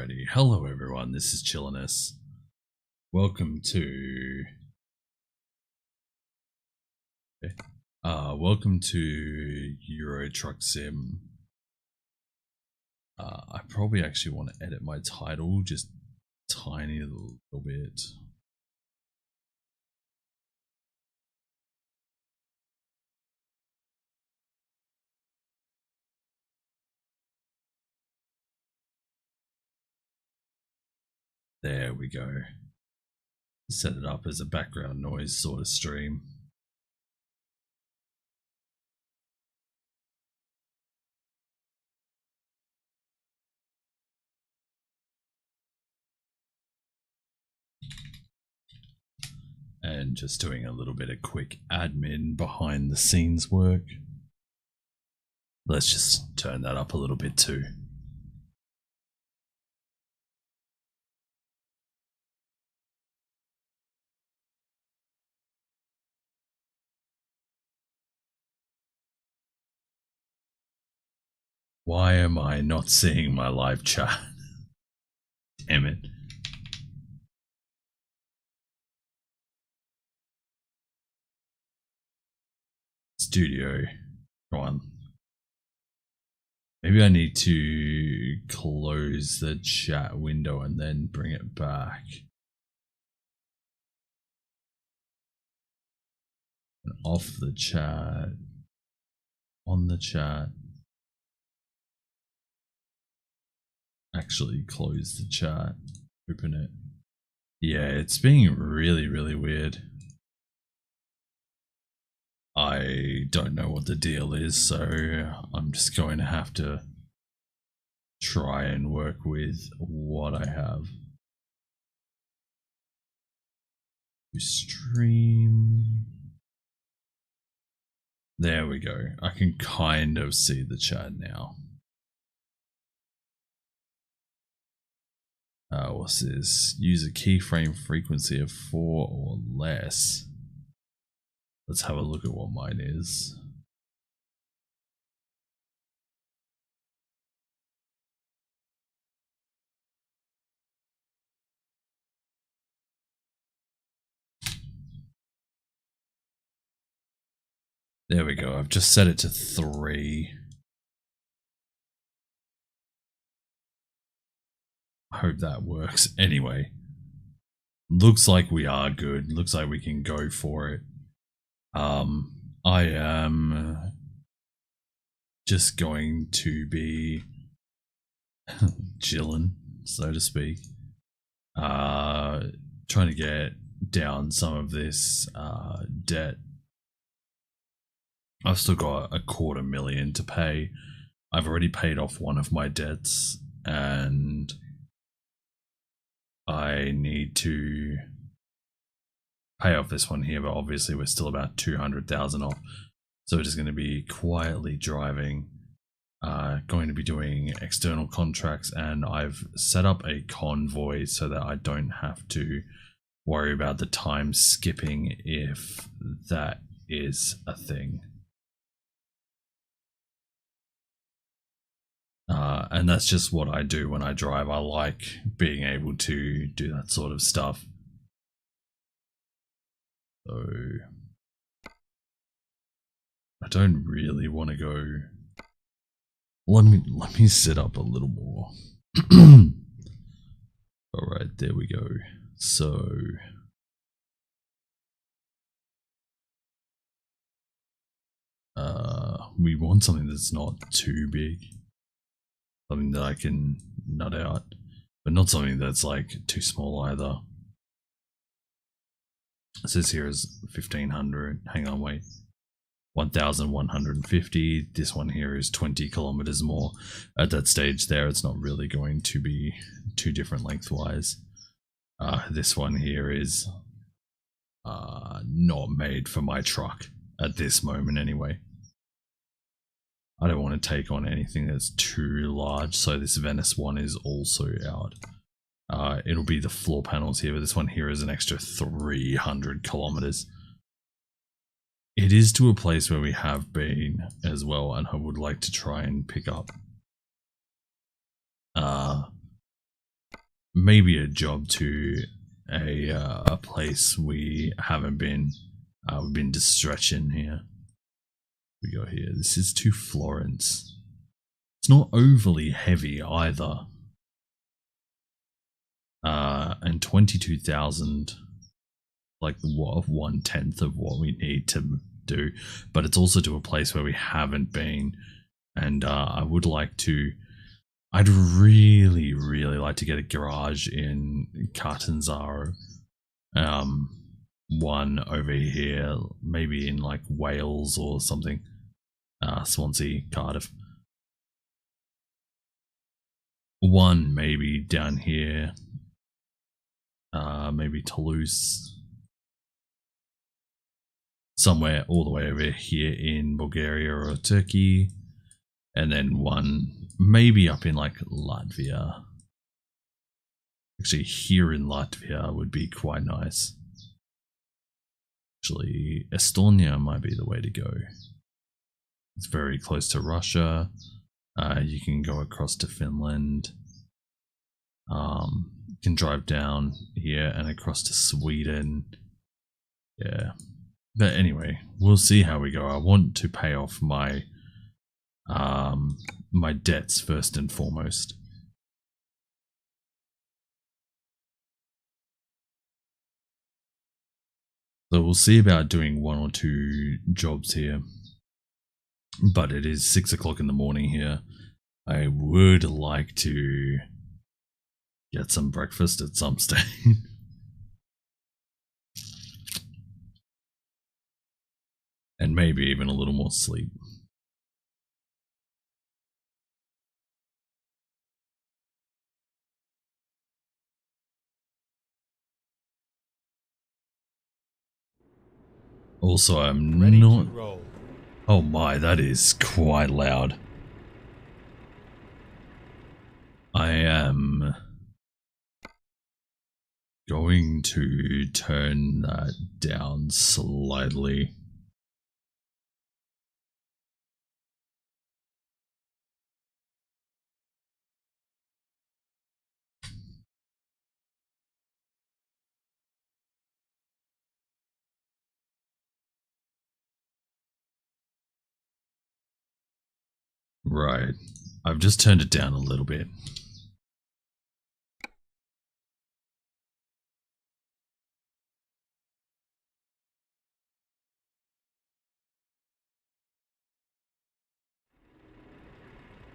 Alrighty, hello everyone, this is Chilliness. Welcome to Euro Truck Sim. I probably actually want to edit my title just tiny little bit. There we go. Set it up as a background noise sort of stream. And just doing a little bit of quick admin behind the scenes work. Let's just turn that up a little bit too. Why am I not seeing my live chat? Damn it. Studio. Come on. Maybe I need to close the chat window and then bring it back. And off the chat. On the chat. Actually close the chat. Open it. Yeah, it's being really weird. I don't know what the deal is, so I'm just going to have to try and work with what I have. Stream. There we go. I can kind of see the chat now. What's this? Use a keyframe frequency of 4 or less. Let's have a look at what mine is. There we go. I've just set it to 3. I hope that works. Anyway, looks like we are good. Looks like we can go for it. I am just going to be chilling, so to speak. Trying to get down some of this debt. I've still got $250,000 to pay. I've already paid off one of my debts, and I need to pay off this one here, but obviously we're still about 200,000 off. So we're just going to be quietly driving, going to be doing external contracts, and I've set up a convoy so that I don't have to worry about the time skipping if that is a thing. And that's just what I do when I drive. I like being able to do that sort of stuff. So I don't really want to go. Let me set up a little more. All right, there we go. So we want something that's not too big. Something that I can nut out, but not something that's like too small either. It says here is 1500. Hang on, wait. 1150. This one here is 20 kilometers more. At that stage there, it's not really going to be too different lengthwise. This one here is not made for my truck at this moment anyway. I don't want to take on anything that's too large, so this Venice one is also out. It'll be the floor panels here, but this one here is an extra 300 kilometers. It is to a place where we have been as well, and I would like to try and pick up maybe a job to a place we haven't been. We've been just stretching here. We go here. This is to Florence. It's not overly heavy either. And 22,000, like what 1/10 of what we need to do, but it's also to a place where we haven't been, and I would like to. I'd really like to get a garage in Catanzaro. One over here, maybe in like Wales or something. Swansea, Cardiff. One maybe down here. Maybe Toulouse. Somewhere all the way over here in Bulgaria or Turkey. And then one maybe up in like Latvia. Actually, here in Latvia would be quite nice. Actually, Estonia might be the way to go. It's very close to Russia. You can go across to Finland. You can drive down here and across to Sweden. Yeah. But anyway, we'll see how we go. I want to pay off my my debts first and foremost. So we'll see about doing 1 or 2 jobs here. But it is 6 o'clock in the morning here. I would like to get some breakfast at some stage. And maybe even a little more sleep. Also, I'm ready not... to roll. Oh my, that is quite loud. I am going to turn that down slightly. Right, I've just turned it down a little bit.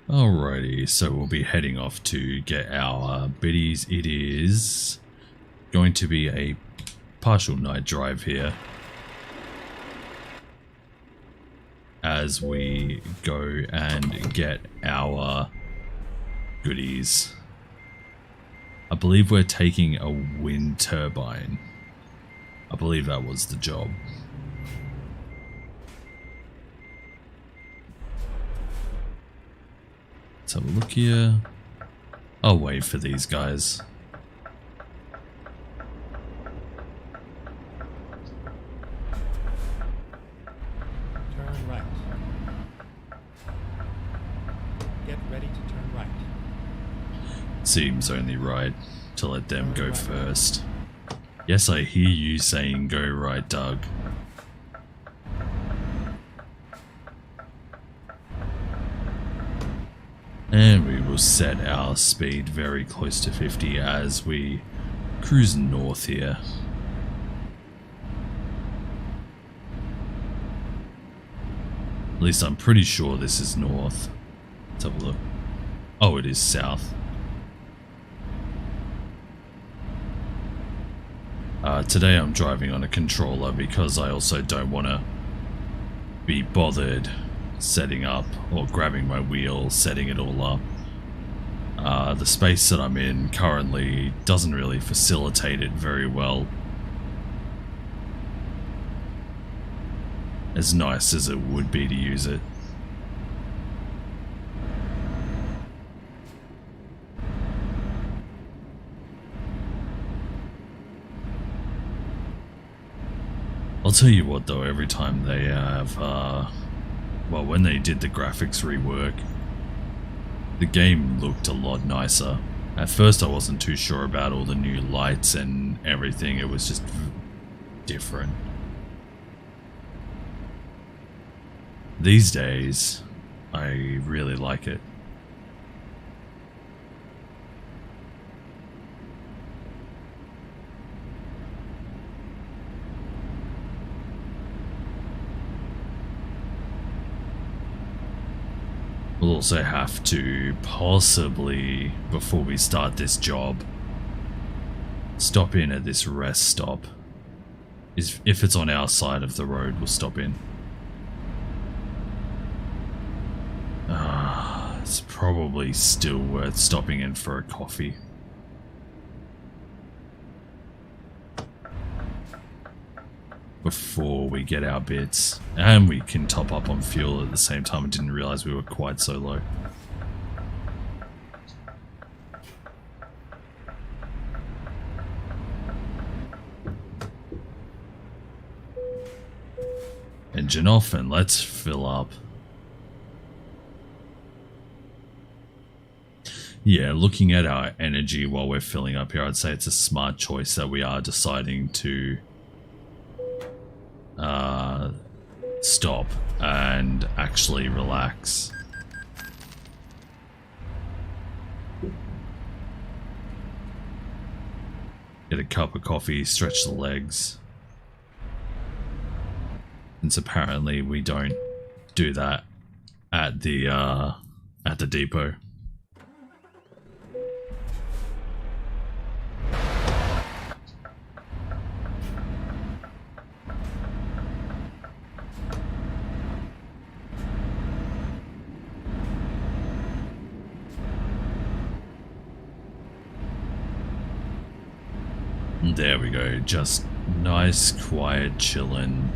Alrighty, so we'll be heading off to get our biddies. It is going to be a partial night drive here, as we go and get our goodies. I believe we're taking a wind turbine. I believe that was the job. Let's have a look here. I'll wait for these guys. Seems only right to let them go first. Yes, I hear you saying go right, Doug. And we will set our speed very close to 50 as we cruise north here. At least I'm pretty sure this is north. Let's have a look. Oh, it is south. Today I'm driving on a controller because I also don't want to be bothered setting up or grabbing my wheel, setting it all up. The space that I'm in currently doesn't really facilitate it very well. As nice as it would be to use it. I'll tell you what though, every time they have, well, when they did the graphics rework, the game looked a lot nicer. At first I wasn't too sure about all the new lights and everything, it was just different. These days, I really like it. We'll also have to possibly, before we start this job, stop in at this rest stop. If it's on our side of the road, we'll stop in. It's probably still worth stopping in for a coffee. Before we get our bits, and we can top up on fuel at the same time. I didn't realize we were quite so low. Engine off and let's fill up. Yeah, looking at our energy while we're filling up here, I'd say it's a smart choice that we are deciding to stop and actually relax. Get a cup of coffee, stretch the legs. Since apparently we don't do that at the depot. There we go, just nice, quiet, chillin'.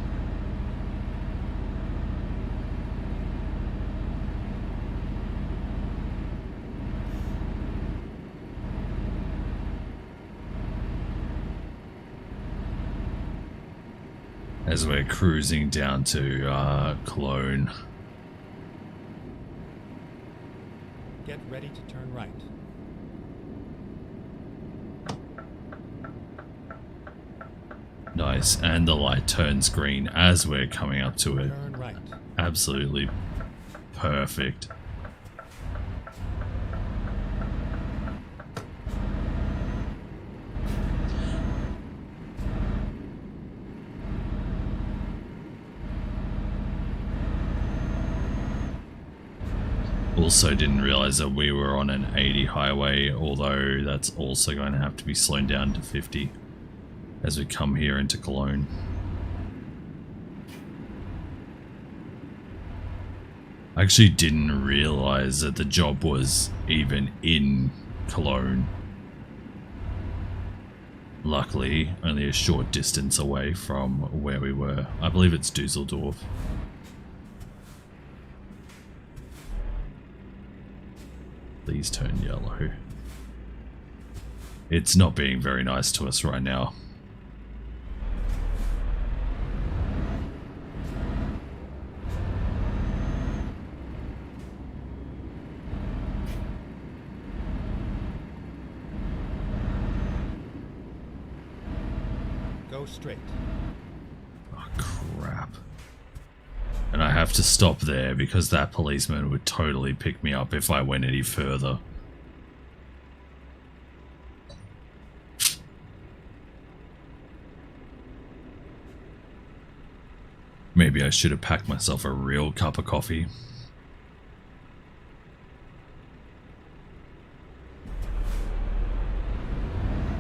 As we're cruising down to Cologne. Get ready to turn right. Nice, and the light turns green as we're coming up to it. Turn right. Absolutely perfect. Also didn't realize that we were on an 80 highway, although that's also going to have to be slowed down to 50 as we come here into Cologne. I actually didn't realize that the job was even in Cologne. Luckily, only a short distance away from where we were. I believe it's Dusseldorf. Please turn yellow. It's not being very nice to us right now. Go straight. Oh, crap. And I have to stop there because that policeman would totally pick me up if I went any further. Maybe I should have packed myself a real cup of coffee.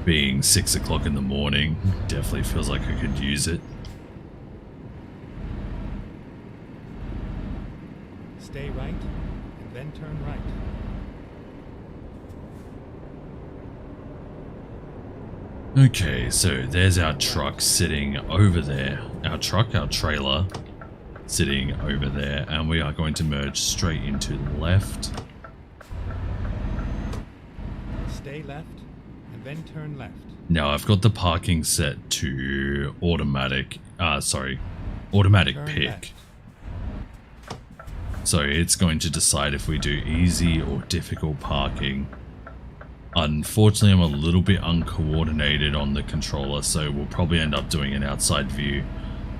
Being 6 o'clock in the morning, definitely feels like I could use it. Stay right, and then turn right. Okay, so there's our truck sitting over there. Our trailer, sitting over there, and we are going to merge straight into the left. Stay left, and then turn left. Now I've got the parking set to automatic Turn pick. left. So it's going to decide if we do easy or difficult parking. Unfortunately, I'm a little bit uncoordinated on the controller, so we'll probably end up doing an outside view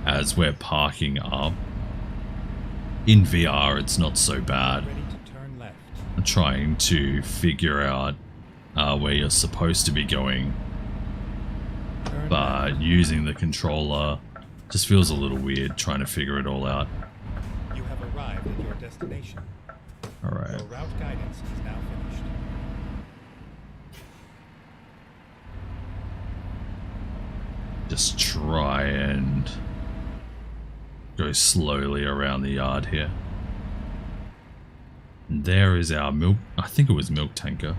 as we're parking up. In VR, it's not so bad. Ready to turn left. I'm trying to figure out where you're supposed to be going, Turn but left. using the controller just feels a little weird trying to figure it all out. You have arrived at your destination. Alright. Your route guidance is now finished. Just try and go slowly around the yard here. And there is our milk, I think it was milk tanker.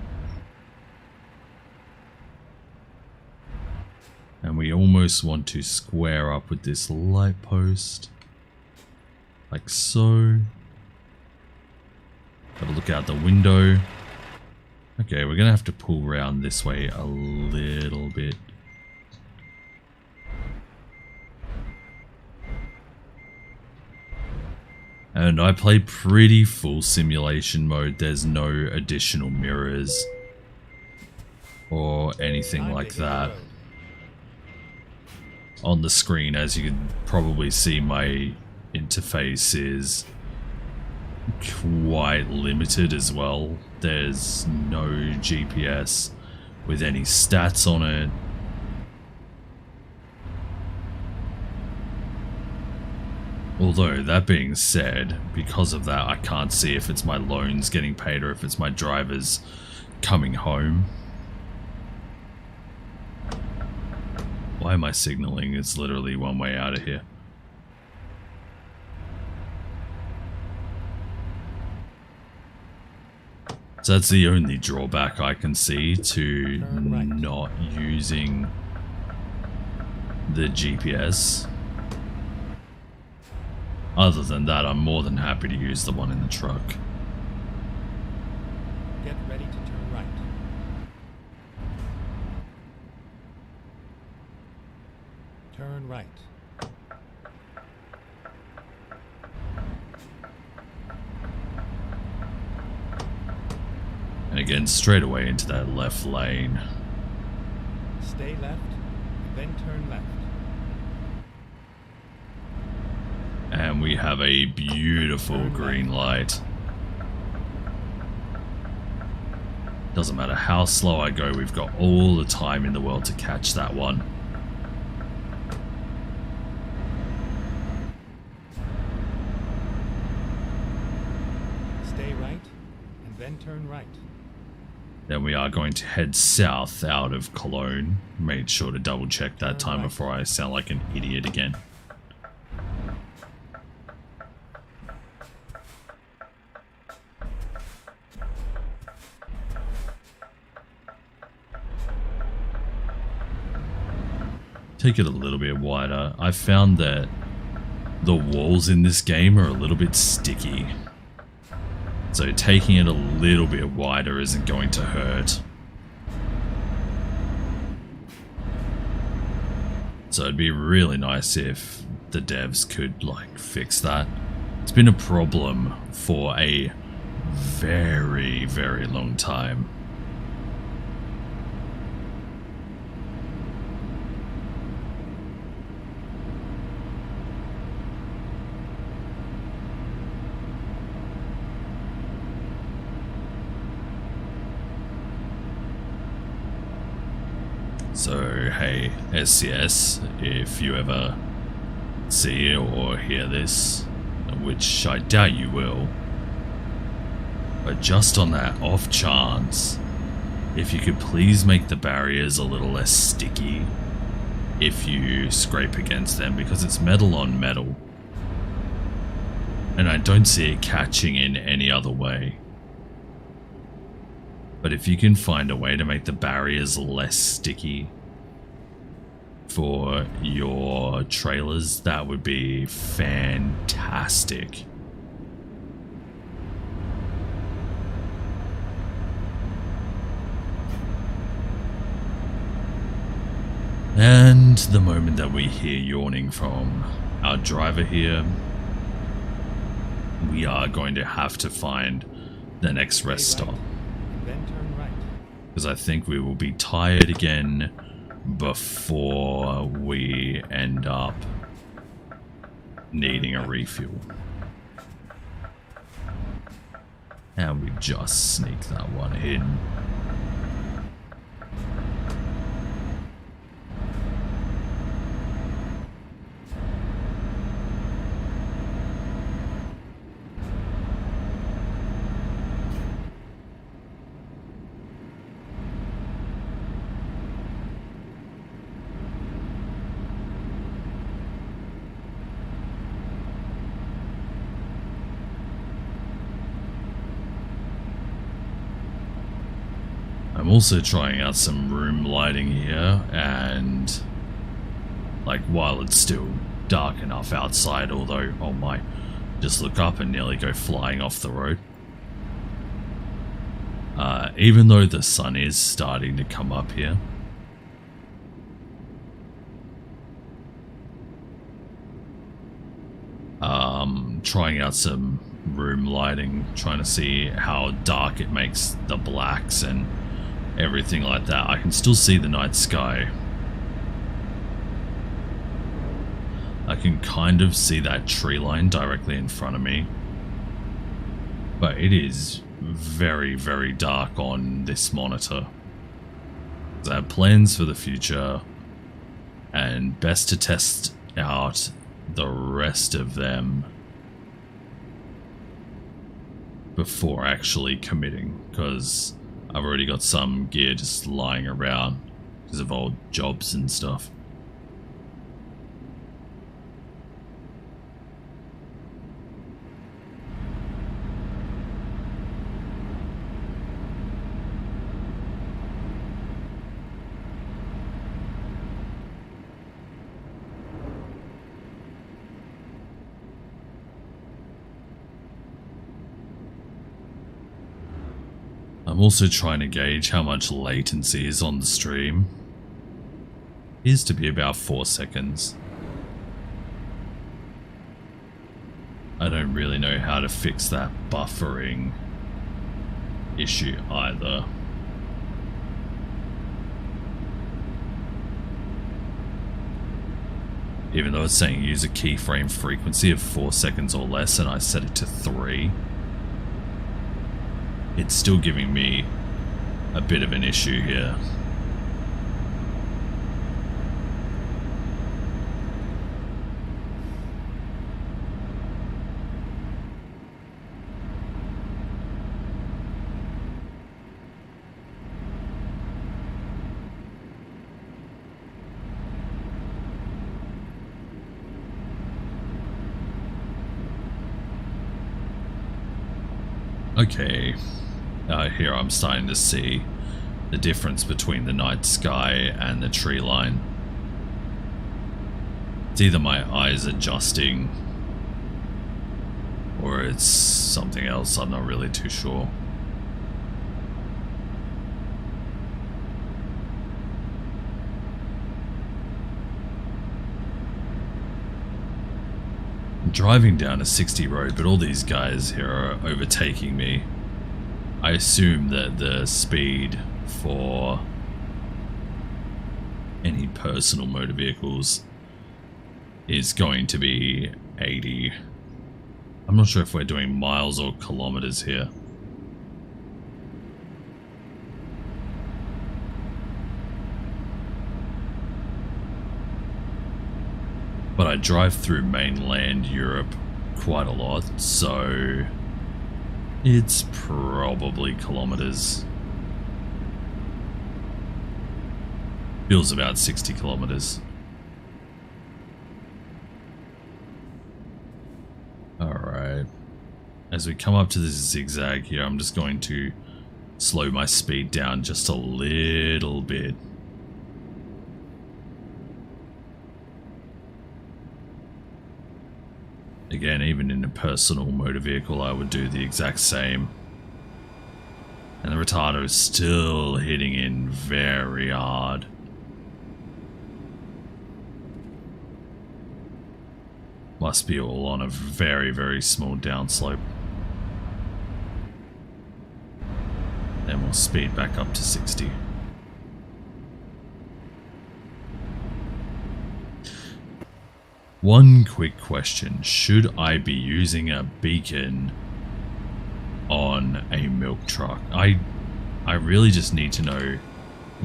And we almost want to square up with this light post. Like so. Gotta look out the window. Okay, we're gonna have to pull around this way a little bit. And I play pretty full simulation mode. There's no additional mirrors or anything like that on the screen. As you can probably see, my interface is quite limited as well. There's no GPS with any stats on it. Although, that being said, because of that, I can't see if it's my loans getting paid or if it's my drivers coming home. Why am I signaling? It's literally one way out of here. So that's the only drawback I can see to not using the GPS. Other than that, I'm more than happy to use the one in the truck. Get ready to turn right. Turn right. And again, straight away into that left lane. Stay left, then turn left. And we have a beautiful green light. Doesn't matter how slow I go, we've got all the time in the world to catch that one. Stay right, and then turn right. Then we are going to head south out of Cologne. Made sure to double check that time before I sound like an idiot again. Take it a little bit wider. I found that the walls in this game are a little bit sticky. So taking it a little bit wider isn't going to hurt. So it'd be really nice if the devs could like fix that. It's been a problem for a very, very long time. So, hey, SCS, if you ever see or hear this, which I doubt you will, but just on that off chance, if you could please make the barriers a little less sticky if you scrape against them, because it's metal on metal, and I don't see it catching in any other way. But if you can find a way to make the barriers less sticky for your trailers, that would be fantastic. And the moment that we hear yawning from our driver here, we are going to have to find the next rest stop. Then turn right. Because I think we will be tired again before we end up needing a refuel. And we just sneak that one in. I'm also trying out some room lighting here, and like while it's still dark enough outside, although, oh my, just look up and nearly go flying off the road. Even though the sun is starting to come up here, trying out some room lighting, trying to see how dark it makes the blacks and everything like that. I can still see the night sky. I can kind of see that tree line directly in front of me. But it is very, very dark on this monitor. I have plans for the future, and best to test out the rest of them before actually committing, because I've already got some gear just lying around because of old jobs and stuff. I'm also trying to gauge how much latency is on the stream. It is to be about 4 seconds. I don't really know how to fix that buffering issue either. Even though it's saying use a keyframe frequency of 4 seconds or less, and I set it to 3. It's still giving me a bit of an issue here. Okay. Here I'm starting to see the difference between the night sky and the tree line. It's either my eyes adjusting or it's something else. I'm not really too sure. I'm driving down a 60 road, but all these guys here are overtaking me. I assume that the speed for any personal motor vehicles is going to be 80. I'm not sure if we're doing miles or kilometers here. But I drive through mainland Europe quite a lot, so it's probably kilometers. Feels about 60 kilometers. Alright. As we come up to this zigzag here, I'm just going to slow my speed down just a little bit. Again, even in a personal motor vehicle, I would do the exact same. And the retarder is still hitting in very hard. Must be all on a very, very small downslope. And more speed back up to 60. One quick question, should I be using a beacon on a milk truck? I really just need to know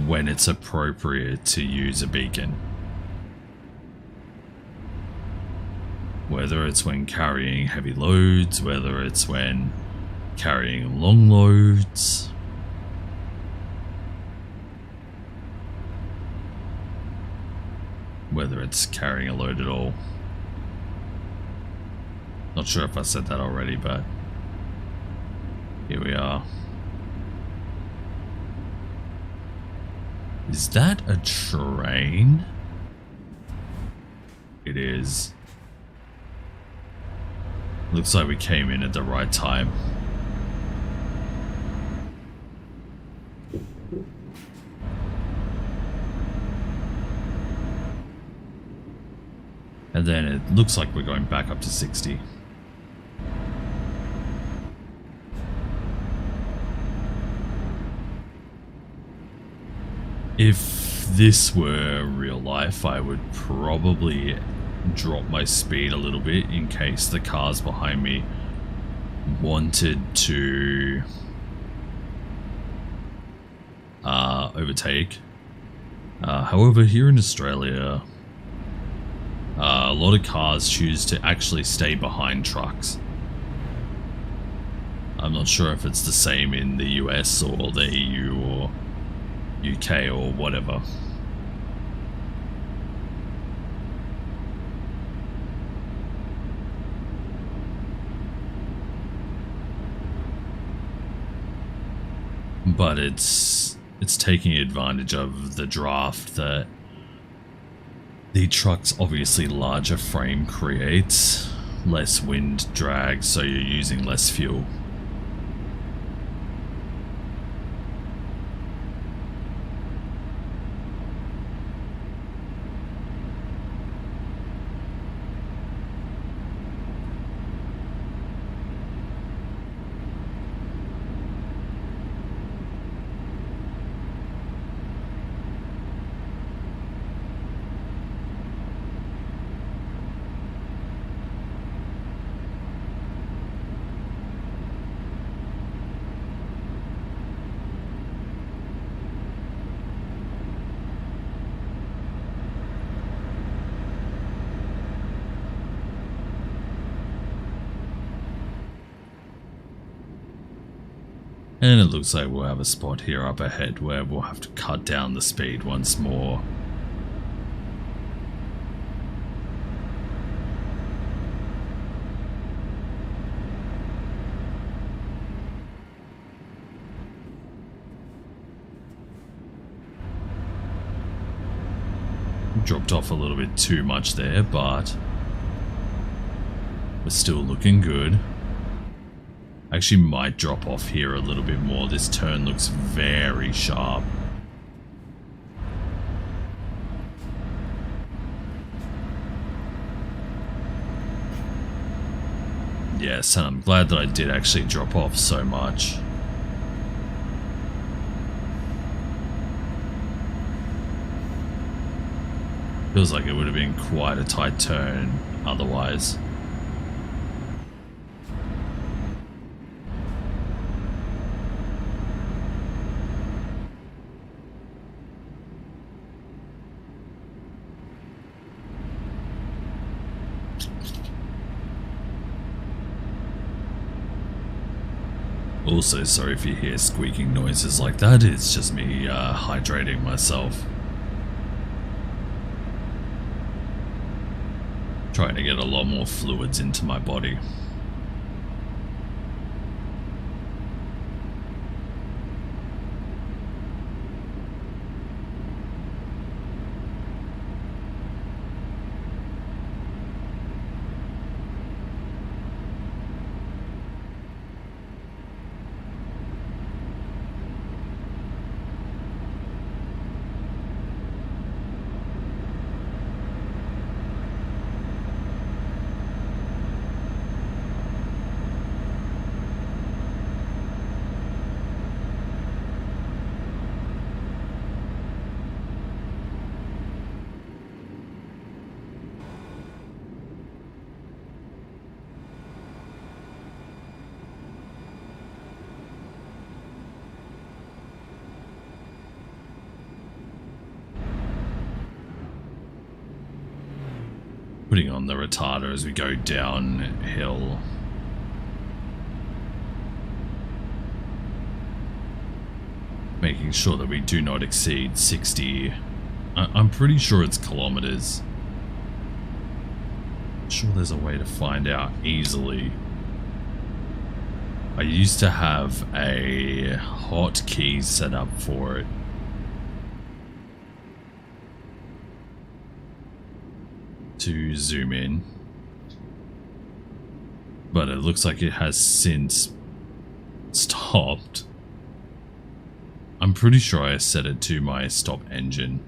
when it's appropriate to use a beacon. Whether it's when carrying heavy loads, whether it's when carrying long loads. Whether it's carrying a load at all. Not sure if I said that already, but here we are. Is that a train? It is. Looks like we came in at the right time. And then it looks like we're going back up to 60. If this were real life, I would probably drop my speed a little bit in case the cars behind me wanted to overtake. However, here in Australia, a lot of cars choose to actually stay behind trucks. I'm not sure if it's the same in the US or the EU or UK or whatever. But it's taking advantage of the draft that the truck's obviously larger frame creates less wind drag, so you're using less fuel. And it looks like we'll have a spot here up ahead where we'll have to cut down the speed once more. Dropped off a little bit too much there, but we're still looking good. Actually might drop off here a little bit more. This turn looks very sharp. Yes, and I'm glad that I did actually drop off so much. Feels like it would have been quite a tight turn otherwise. Also, sorry if you hear squeaking noises like that, it's just me hydrating myself. Trying to get a lot more fluids into my body. Putting on the retarder as we go downhill. Making sure that we do not exceed 60. I'm pretty sure it's kilometers. I'm sure there's a way to find out easily. I used to have a hotkey set up for it. To zoom in. But it looks like it has since stopped. I'm pretty sure I set it to my stop engine.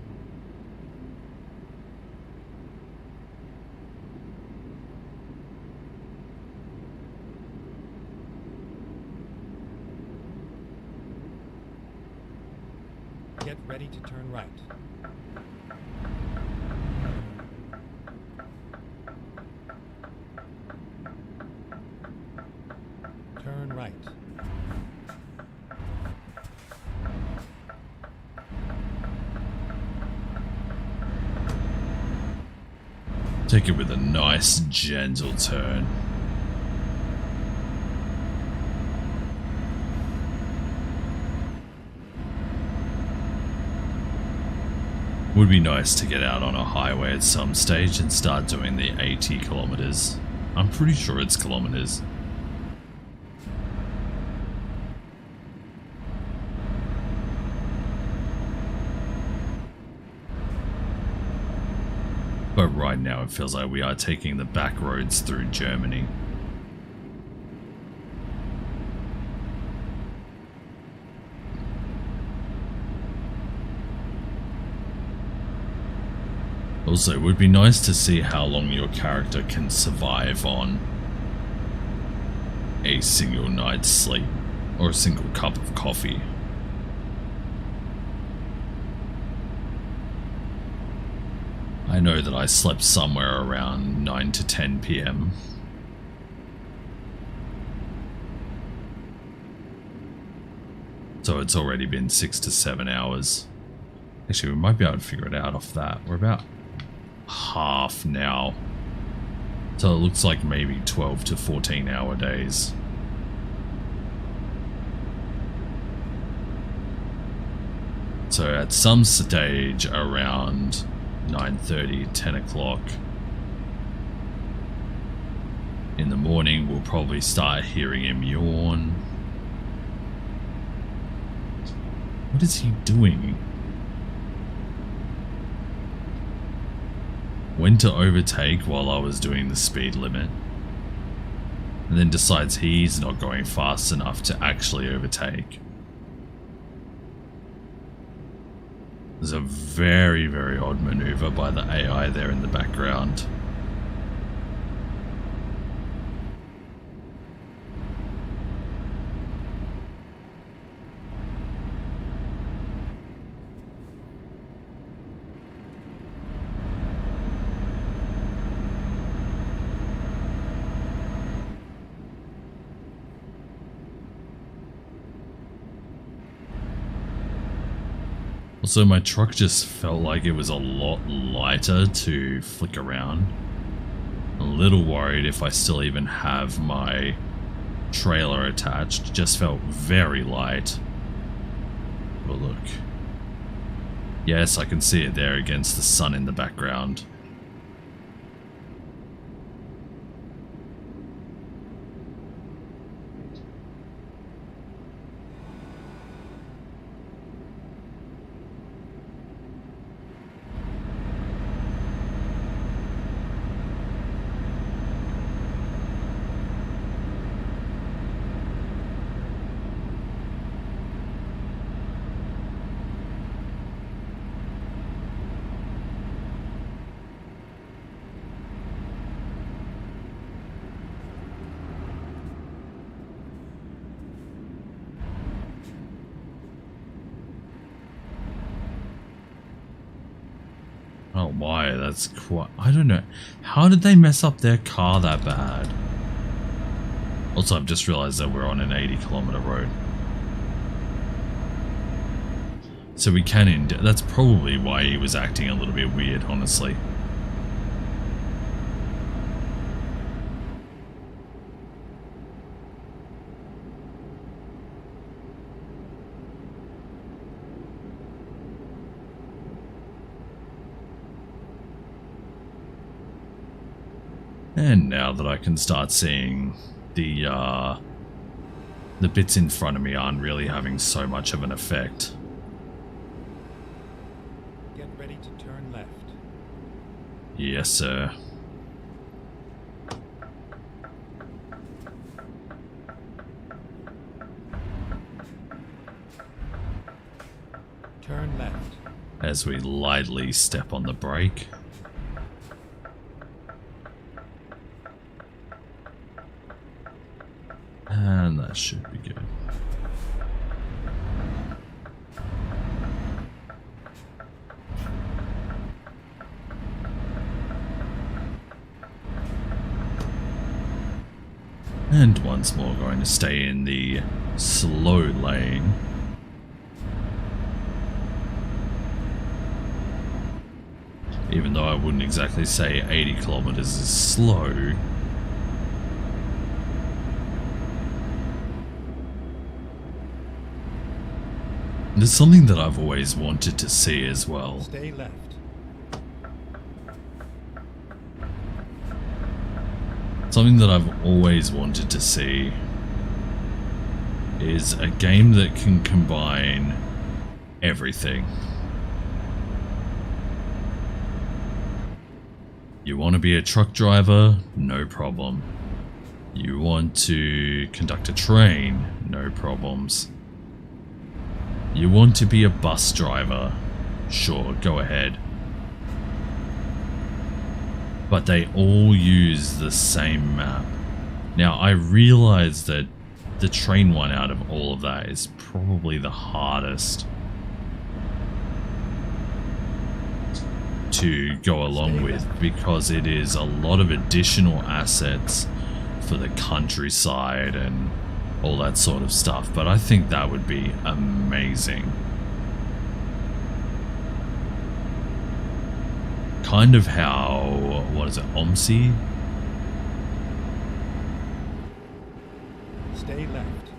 Get ready to turn right. Turn right. Take it with a nice gentle turn. Would be nice to get out on a highway at some stage and start doing the 80 kilometers. I'm pretty sure it's kilometers. But right now it feels like we are taking the back roads through Germany. Also, it would be nice to see how long your character can survive on a single night's sleep or a single cup of coffee. I know that I slept somewhere around 9 to 10 PM. So it's already been 6 to 7 hours. Actually, we might be able to figure it out off that. We're about half now. So it looks like maybe 12 to 14 hour days. So at some stage around 9:30, 10 o'clock in the morning, we'll probably start hearing him yawn. What is he doing? Went to overtake while I was doing the speed limit, and then decides he's not going fast enough to actually overtake. There's a very, very odd maneuver by the AI there in the background. Also, my truck just felt like it was a lot lighter to flick around. A little worried if I still even have my trailer attached. Just felt very light. But look. Yes, I can see it there against the sun in the background. Oh my, that's quite... I don't know. How did they mess up their car that bad? Also, I've just realized that we're on an 80-kilometer road. So we can... That's probably why he was acting a little bit weird, honestly. And now that I can start seeing the bits in front of me aren't really having so much of an effect. Get ready to turn left. Yes, sir. Turn left. As we lightly step on the brake. And that should be good. And once more going to stay in the slow lane. Even though I wouldn't exactly say 80 kilometers is slow. There's something that I've always wanted to see as well. Stay left. Something that I've always wanted to see is a game that can combine everything. You want to be a truck driver? No problem. You want to conduct a train? No problems. You want to be a bus driver? Sure, go ahead. But they all use the same map. Now, I realize that the train one out of all of that is probably the hardest to go along with, because it is a lot of additional assets for the countryside and all that sort of stuff, but I think that would be amazing. Kind of how, what is it, OMSI? Stay left.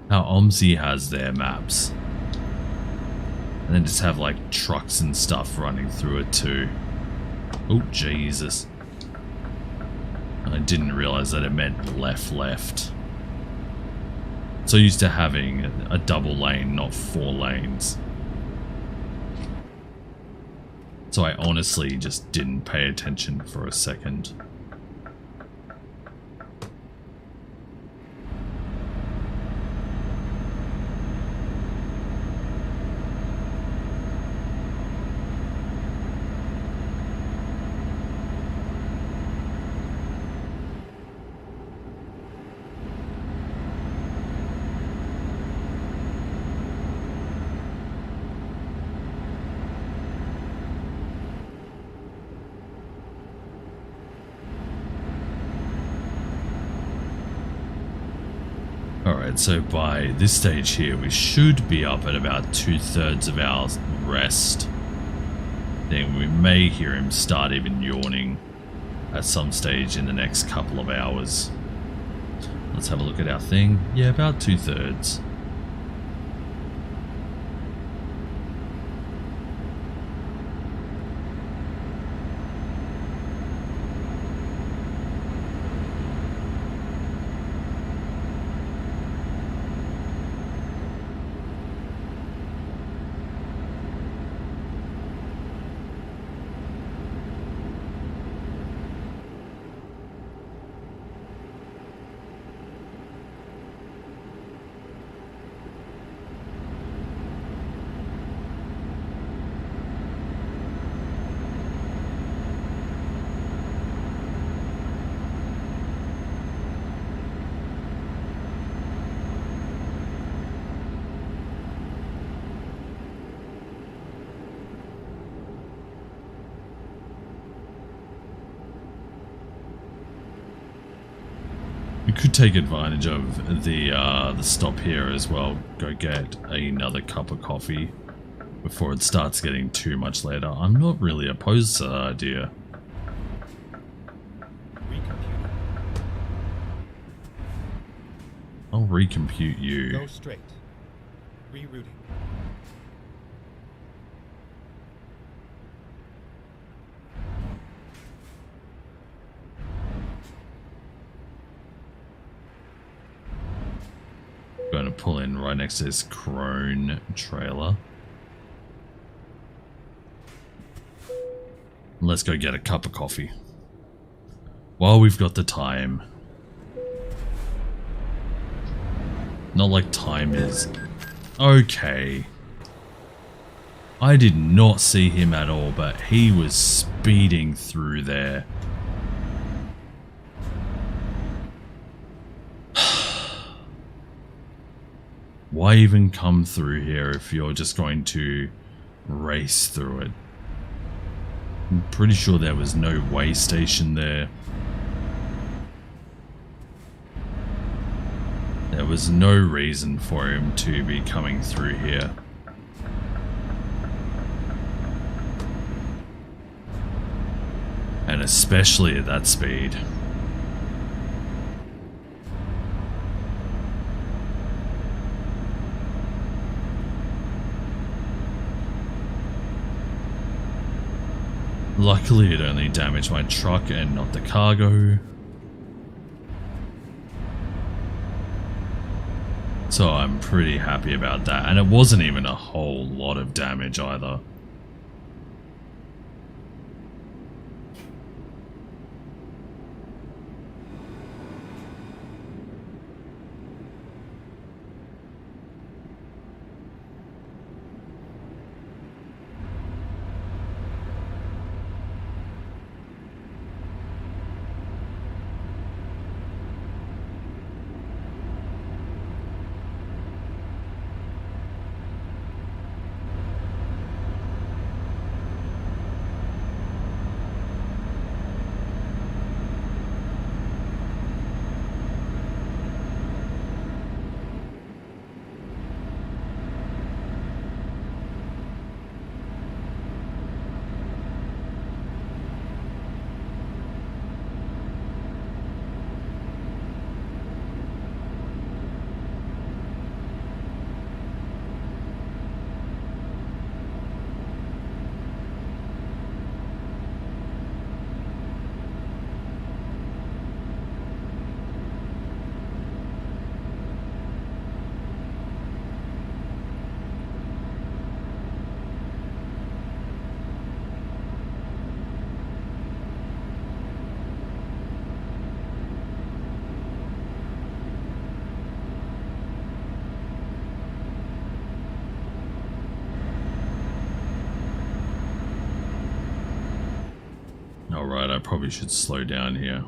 How OMSI has their maps. And then just have like trucks and stuff running through it too. Oh, Jesus. I didn't realize that it meant left. So used to having a double lane, not 4 lanes. So I honestly just didn't pay attention for a second. Alright, so by this stage here, we should be up at about 2/3 of our rest. Then we may hear him start even yawning at some stage in the next couple of hours. Let's have a look at our thing. Yeah, about 2/3. We could take advantage of the stop here as well. Go get another cup of coffee before it starts getting too much later. I'm not really opposed to that idea. Recompute. I'll recompute you. Go straight. Rerouting. pull in right next to this Crone trailer. Let's go get a cup of coffee. While we've got the time. Not like time is... Okay. I did not see him at all, but he was speeding through there. Why even come through here if you're just going to race through it? I'm pretty sure there was no way station there. There was no reason for him to be coming through here. And especially at that speed. Luckily it only damaged my truck and not the cargo. So I'm pretty happy about that. And it wasn't even a whole lot of damage either. Alright, I probably should slow down here.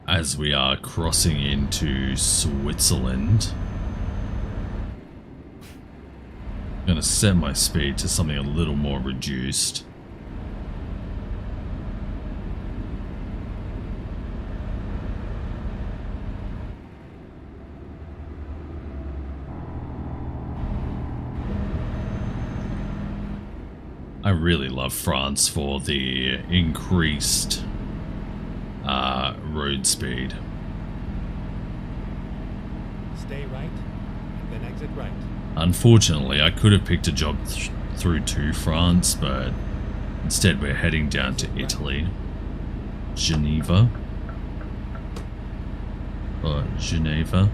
As we are crossing into Switzerland. I'm going to set my speed to something a little more reduced. I really love France for the increased road speed. Stay right, and then exit right. Unfortunately, I could have picked a job through to France, but instead we're heading down to Italy. Geneva. Or Geneva.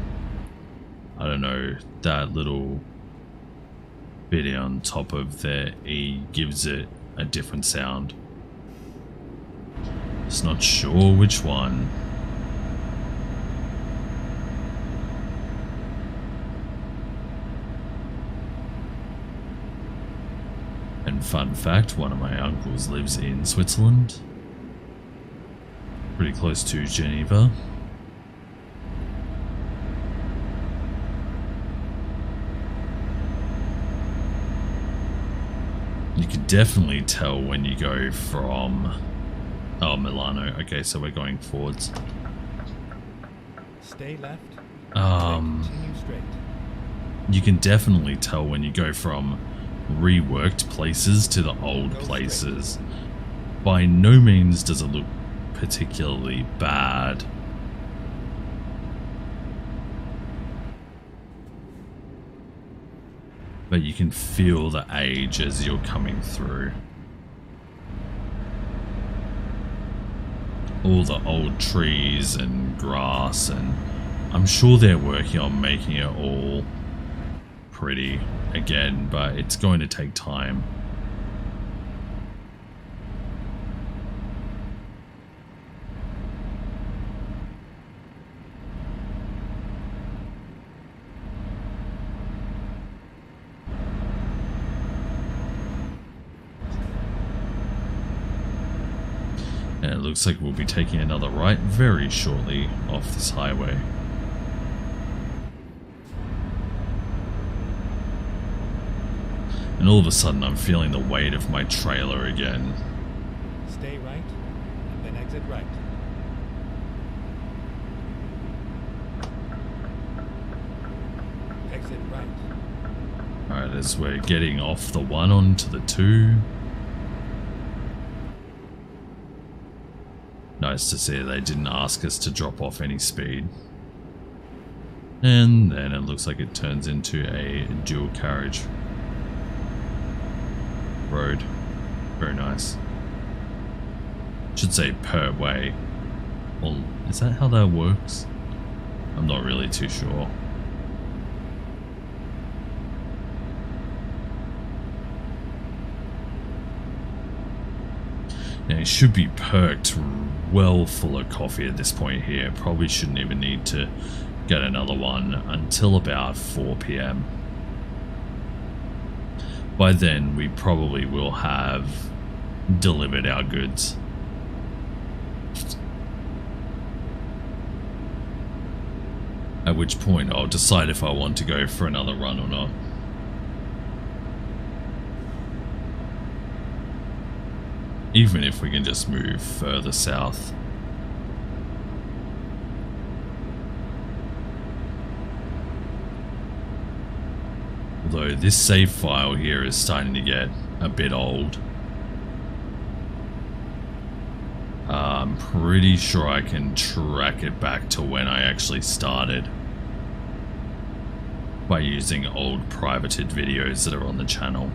I don't know, that little bit on top of the E gives it a different sound. Just not sure which one. And fun fact, one of my uncles lives in Switzerland. Pretty close to Geneva. You can definitely tell when you go from... Oh, Milano. Okay, so we're going forwards. Stay left. Continue straight. You can definitely tell when you go from reworked places to the old Go places. straight. By no means does it look particularly bad. But you can feel the age as you're coming through. All the old trees and grass and I'm sure they're working on making it all pretty again, but it's going to take time. And it looks like we'll be taking another right very shortly off this highway. And all of a sudden I'm feeling the weight of my trailer again. Stay right, and then exit right. Exit right. Alright, as we're getting off the 1 onto the 2. Nice to see they didn't ask us to drop off any speed. And then it looks like it turns into a dual carriage road. Very nice. Should say per way. Well, is that how that works? I'm not really too sure. Now, it should be perked well full of coffee at this point here. Probably shouldn't even need to get another one until about 4 PM. By then, we probably will have delivered our goods. At which point, I'll decide if I want to go for another run or not. Even if we can just move further south. Although this save file here is starting to get a bit old. I'm pretty sure I can track it back to when I actually started by using old privated videos that are on the channel.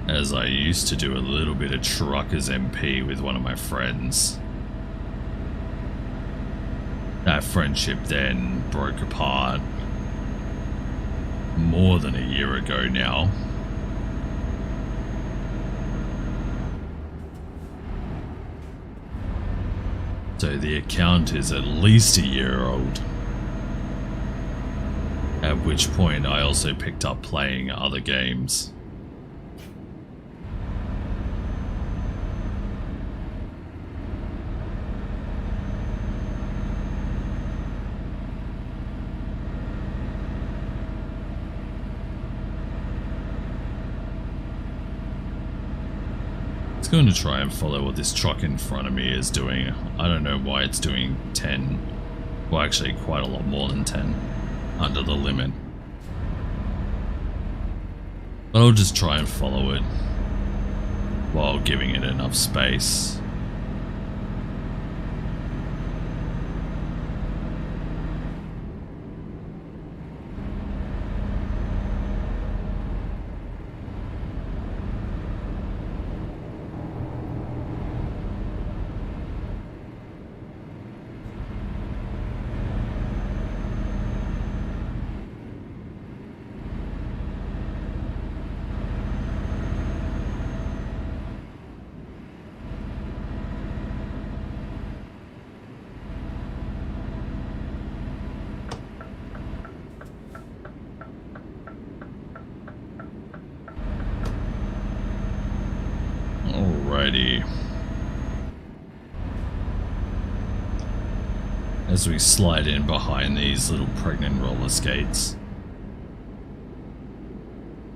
As I used to do a little bit of Truckers MP with one of my friends. That friendship then broke apart more than a year ago now. So the account is at least a year old. At which point I also picked up playing other games. Going to try and follow what this truck in front of me is doing. I don't know why it's doing 10, well actually quite a lot more than 10 under the limit, but I'll just try and follow it while giving it enough space. Alrighty. As we slide in behind these little pregnant roller skates,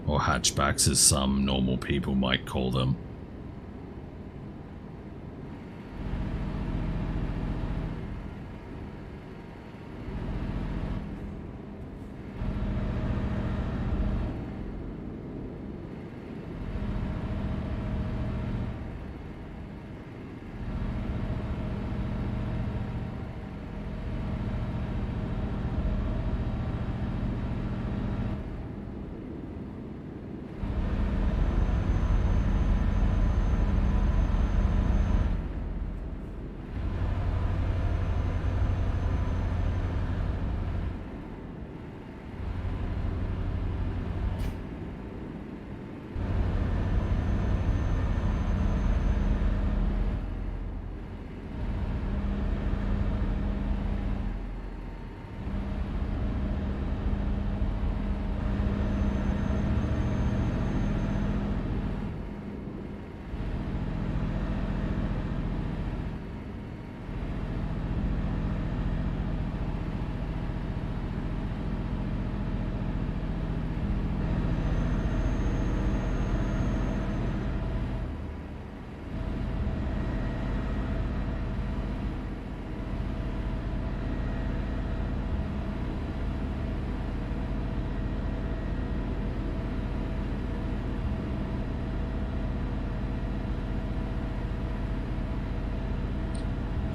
or hatchbacks as some normal people might call them.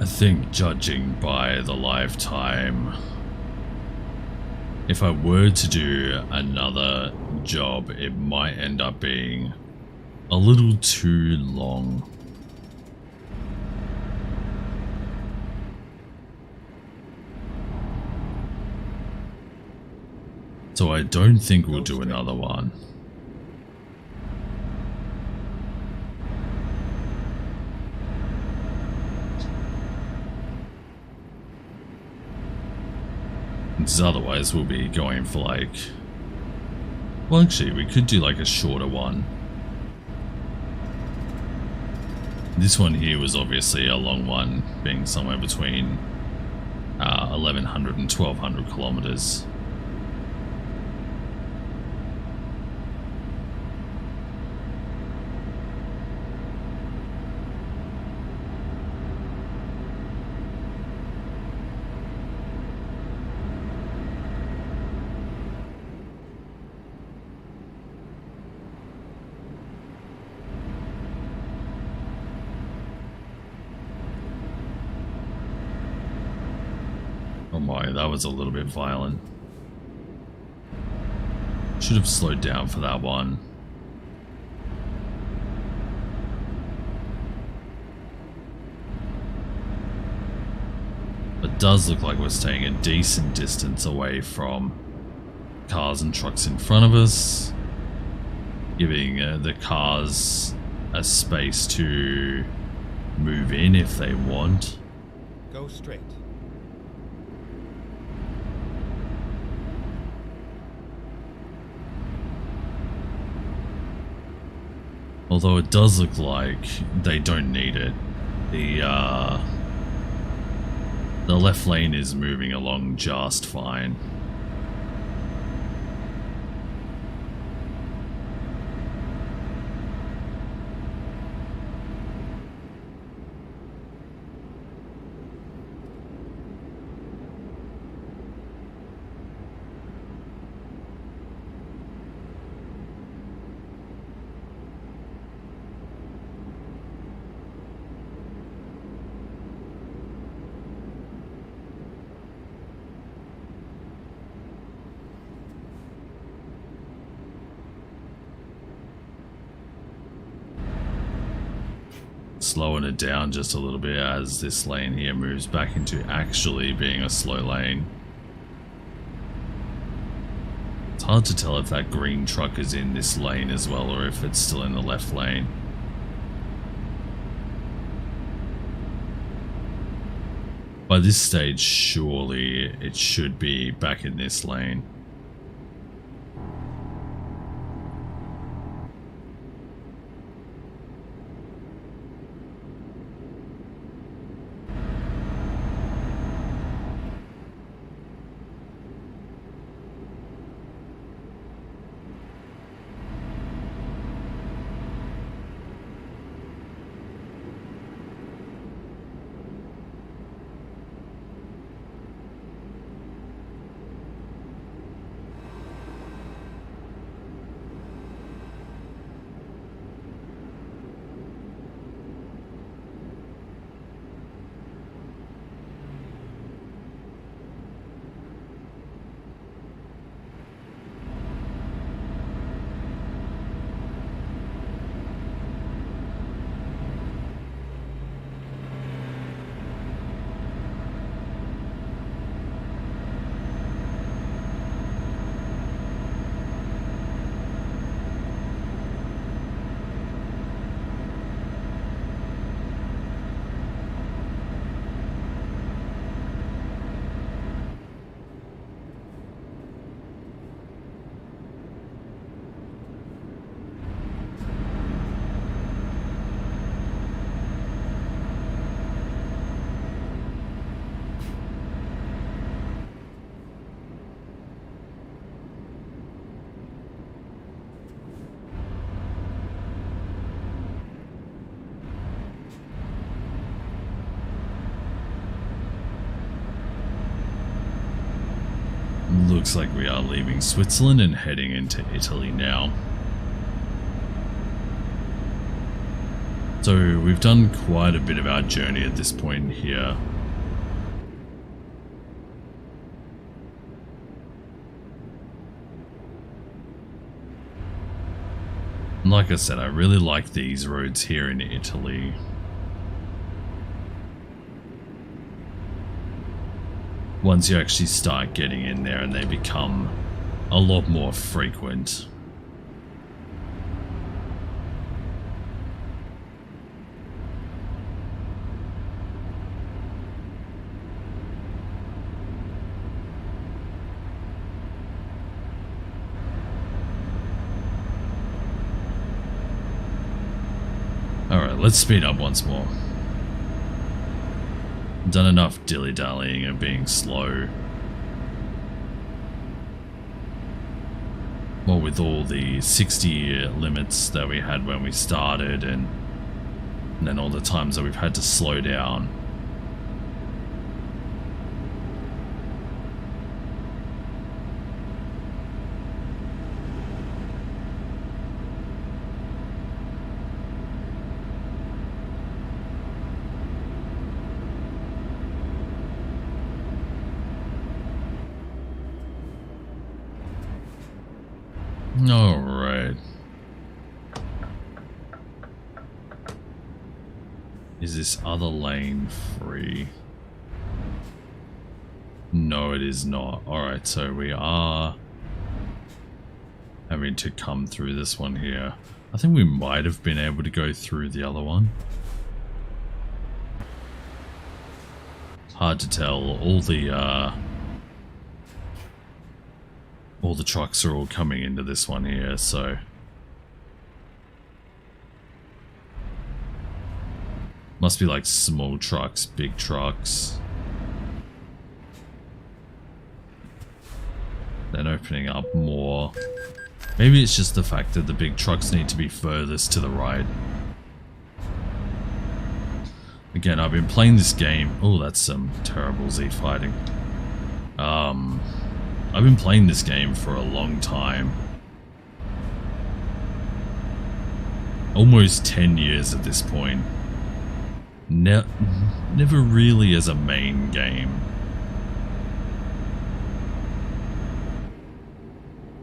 I think judging by the lifetime, if I were to do another job, it might end up being a little too long. So I don't think we'll do another one. Because otherwise we'll be going for like... Well, actually, we could do like a shorter one. This one here was obviously a long one, being somewhere between 1100 and 1200 kilometers. Oh my, that was a little bit violent. Should have slowed down for that one. It does look like we're staying a decent distance away from cars and trucks in front of us, giving the cars a space to move in if they want. Go straight. Although it does look like they don't need it. The left lane is moving along just fine. Slowing it down just a little bit as this lane here moves back into actually being a slow lane. It's hard to tell if that green truck is in this lane as well or if it's still in the left lane. By this stage, surely it should be back in this lane. Looks like we are leaving Switzerland and heading into Italy now. So we've done quite a bit of our journey at this point here. And like I said, I really like these roads here in Italy. Once you actually start getting in there and they become a lot more frequent. Alright, let's speed up once more. Done enough dilly-dallying and being slow. Well, with all the 60 limits that we had when we started and then all the times that we've had to slow down. Alright. Is this other lane free? No, it is not. Alright, so we are having to come through this one here. I think we might have been able to go through the other one. Hard to tell. All the trucks are all coming into this one here, so must be like small trucks, big trucks. Then opening up more. Maybe it's just the fact that the big trucks need to be furthest to the right. Again, I've been playing this game. Oh, that's some terrible Z fighting. I've been playing this game for a long time. Almost 10 years at this point. Never really as a main game.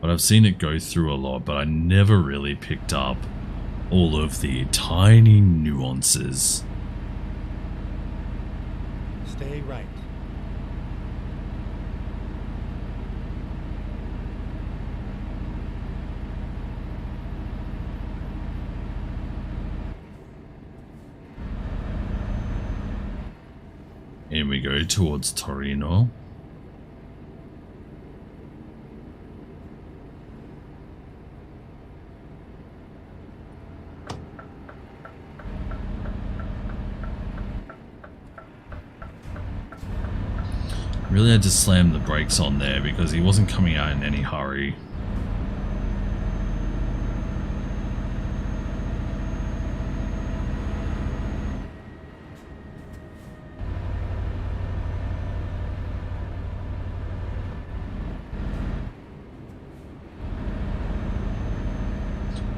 But I've seen it go through a lot, but I never really picked up all of the tiny nuances. Stay right. And we go towards Torino. Really had to slam the brakes on there because he wasn't coming out in any hurry.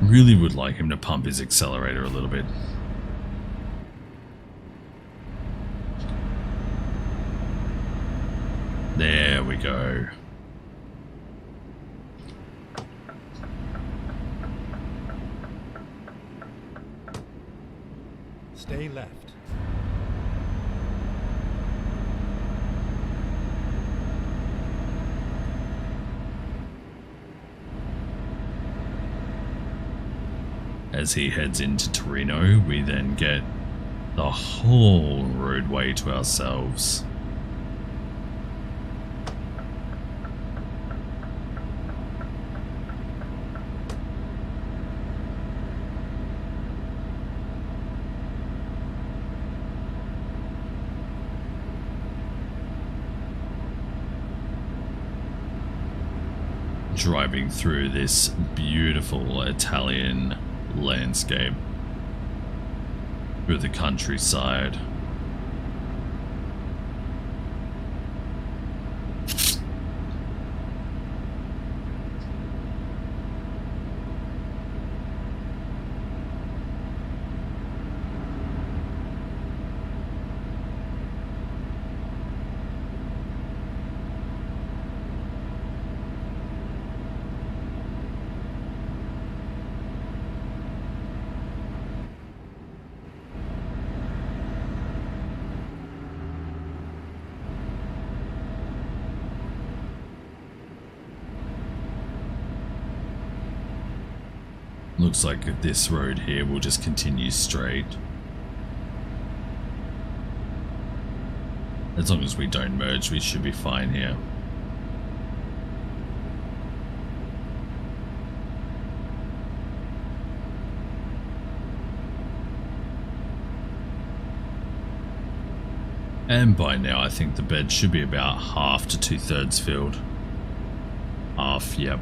Really would like him to pump his accelerator a little bit. There we go. Stay left. As he heads into Torino, we then get the whole roadway to ourselves. Driving through this beautiful Italian landscape through the countryside. Looks like this road here will just continue straight. As long as we don't merge, we should be fine here. And by now I think the bed should be about half to 2/3 filled. Half, yep.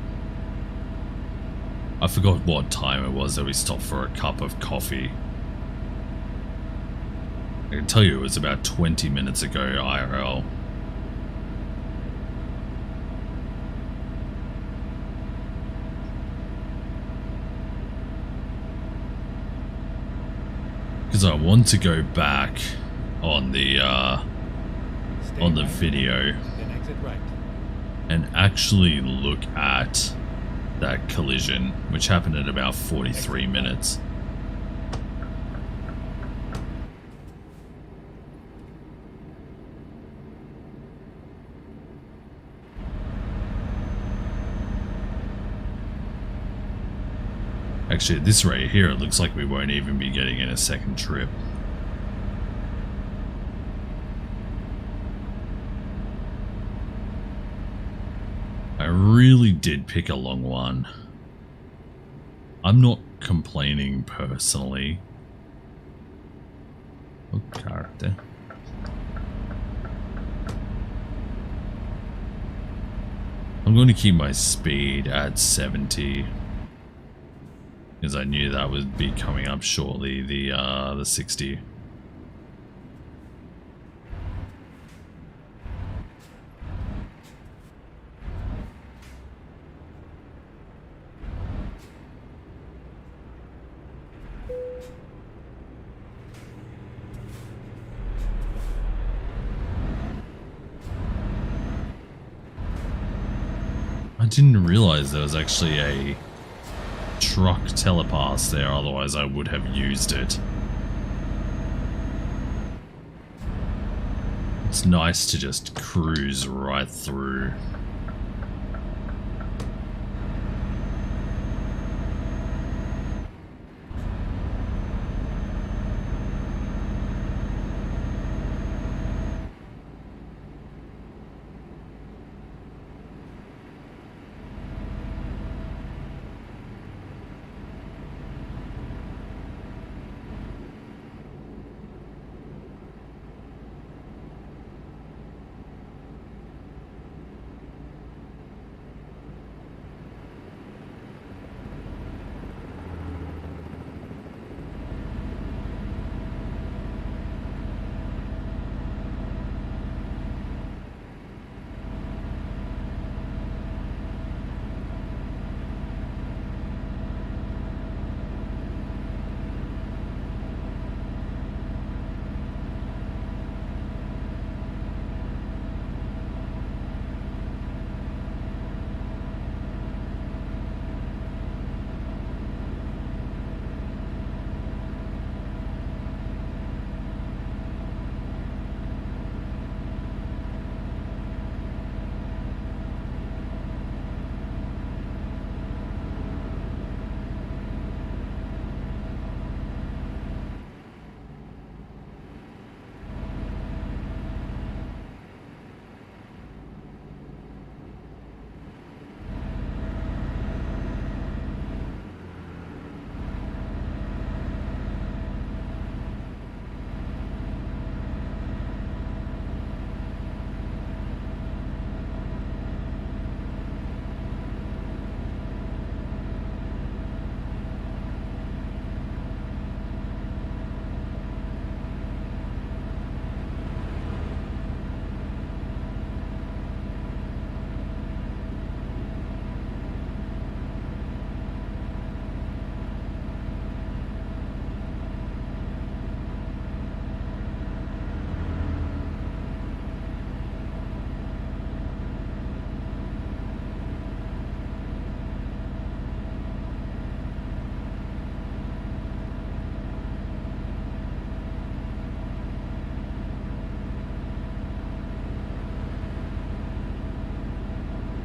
I forgot what time it was that we stopped for a cup of coffee. I can tell you it was about 20 minutes ago IRL. Because I want to go back on the video Then exit right. and actually look at that collision, which happened at about 43 minutes. Actually, at this rate here, it looks like we won't even be getting in a second trip. I really did pick a long one. I'm not complaining personally. Oh, car there. I'm going to keep my speed at 70 because I knew that would be coming up shortly. The 60. I didn't realize there was actually a truck telepass there, otherwise I would have used it. It's nice to just cruise right through.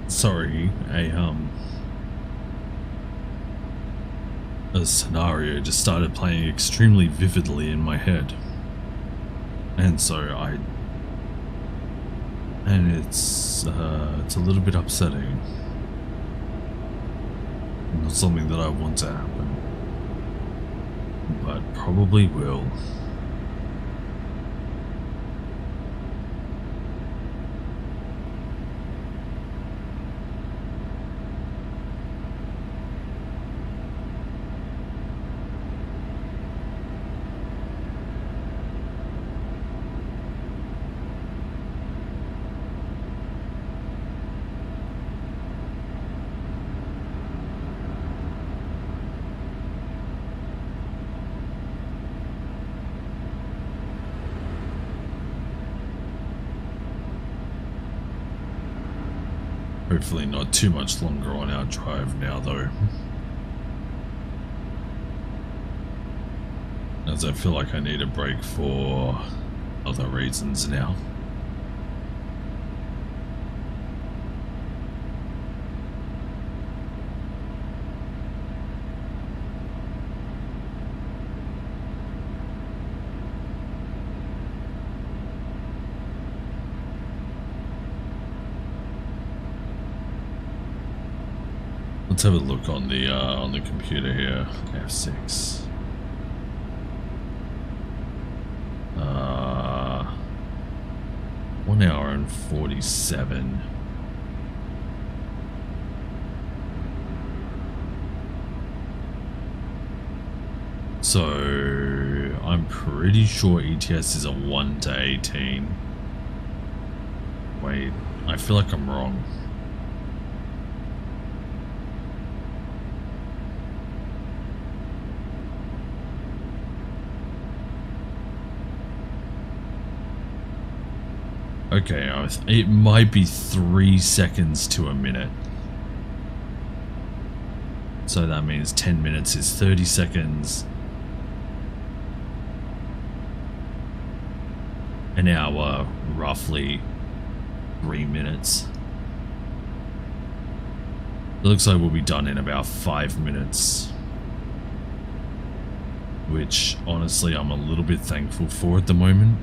Sorry, a scenario just started playing extremely vividly in my head. And so it's a little bit upsetting. Not something that I want to happen, but probably will. Hopefully not too much longer on our drive now though, as I feel like I need a break for other reasons now. Let's have a look on the computer here. F6. 1 hour and 47. So I'm pretty sure ETS is a 1 to 18. Wait, I feel like I'm wrong. Okay, it might be 3 seconds to a minute. So that means 10 minutes is 30 seconds. An hour, roughly 3 minutes. It looks like we'll be done in about 5 minutes. Which, honestly, I'm a little bit thankful for at the moment.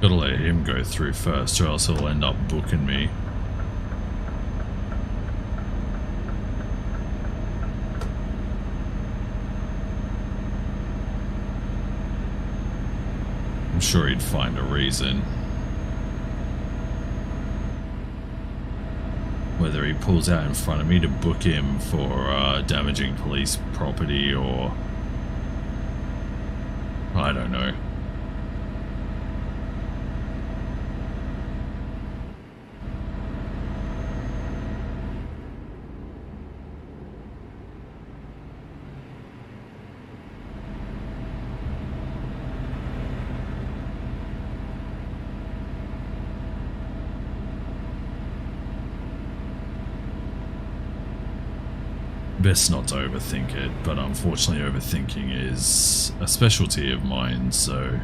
Gotta let him go through first, or else he'll end up booking me. I'm sure he'd find a reason. Whether he pulls out in front of me to book him for damaging police property or... I don't know. Best not to overthink it, but unfortunately overthinking is a specialty of mine, so...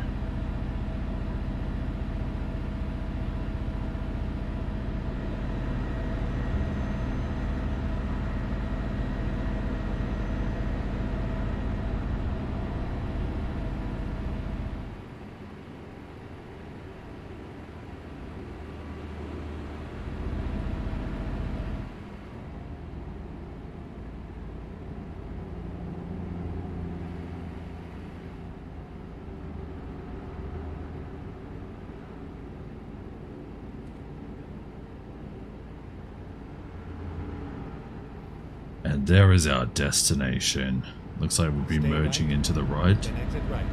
And there is our destination. Looks like we'll be Stay merging right, into the right. then exit right.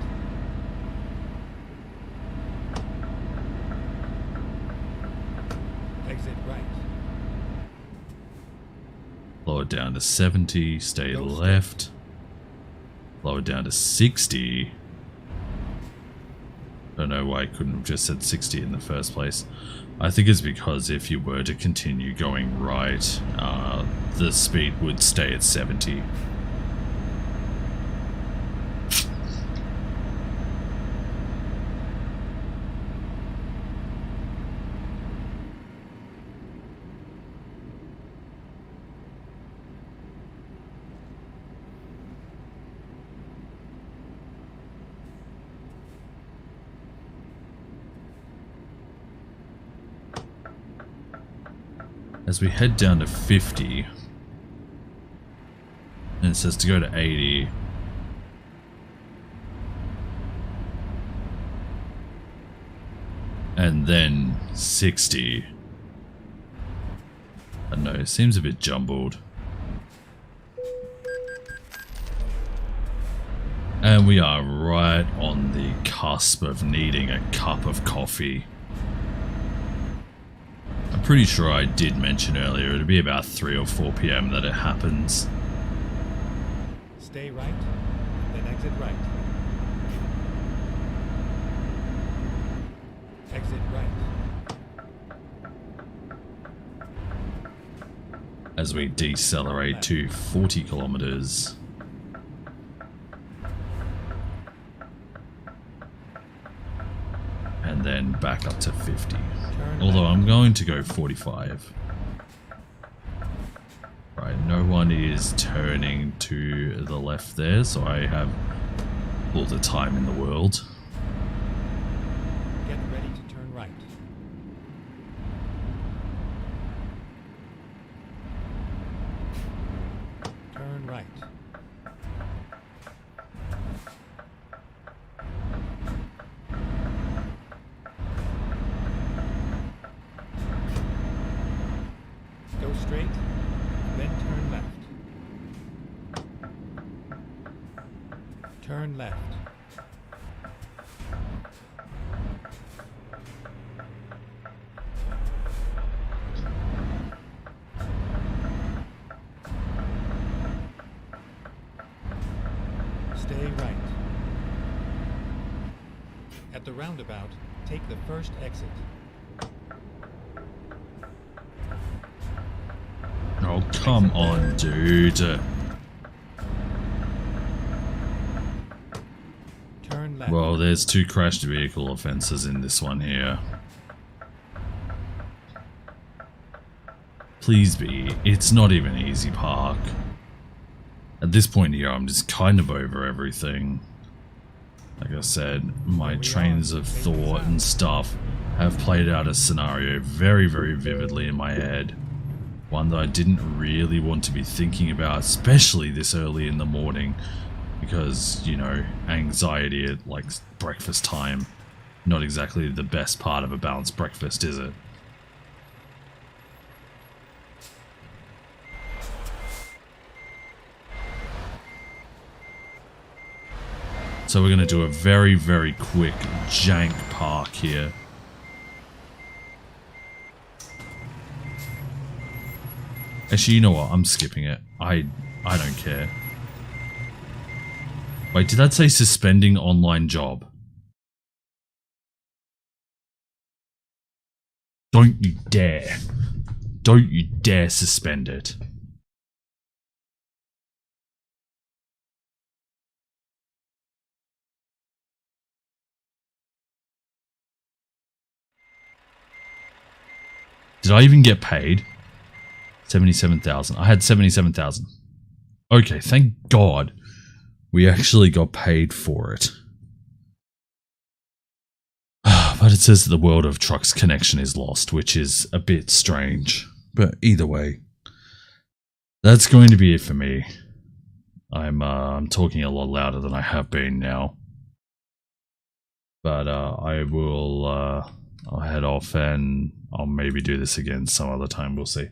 Exit right. Lower down to 70, stay Go left. Lower down to 60. Don't know why I couldn't have just said 60 in the first place. I think it's because if you were to continue going right, the speed would stay at 70. As we head down to 50, and it says to go to 80. And then 60. I don't know, it seems a bit jumbled. And we are right on the cusp of needing a cup of coffee. I'm pretty sure I did mention earlier it'll be about 3 or 4 p.m. that it happens. Stay right, then exit right. Exit right. As we decelerate to 40 kilometers. And then back up to 50. Although I'm going to go 45. Right, no one is turning to the left there, so I have all the time in the world. Get ready to turn right. Turn right. Go straight, then turn left. Turn left. Stay right. At the roundabout, take the first exit. Oh, come on, dude. Turn left. Well, there's 2 crashed vehicle offenses in this one here. Please be. It's not even easy park. At this point here, I'm just kind of over everything. Like I said, my trains of thought and stuff have played out a scenario very, very vividly in my head. One that I didn't really want to be thinking about, especially this early in the morning. Because, you know, anxiety at like breakfast time. Not exactly the best part of a balanced breakfast, is it? So we're going to do a very, very quick jank park here. Actually, you know what? I'm skipping it. I don't care. Wait, did that say suspending online job? Don't you dare. Don't you dare suspend it. Did I even get paid? 77,000. I had 77,000. Okay, thank God we actually got paid for it. But it says that the world of trucks connection is lost, which is a bit strange. But either way, that's going to be it for me. I'm talking a lot louder than I have been now. But I will I'll head off and I'll maybe do this again some other time. We'll see.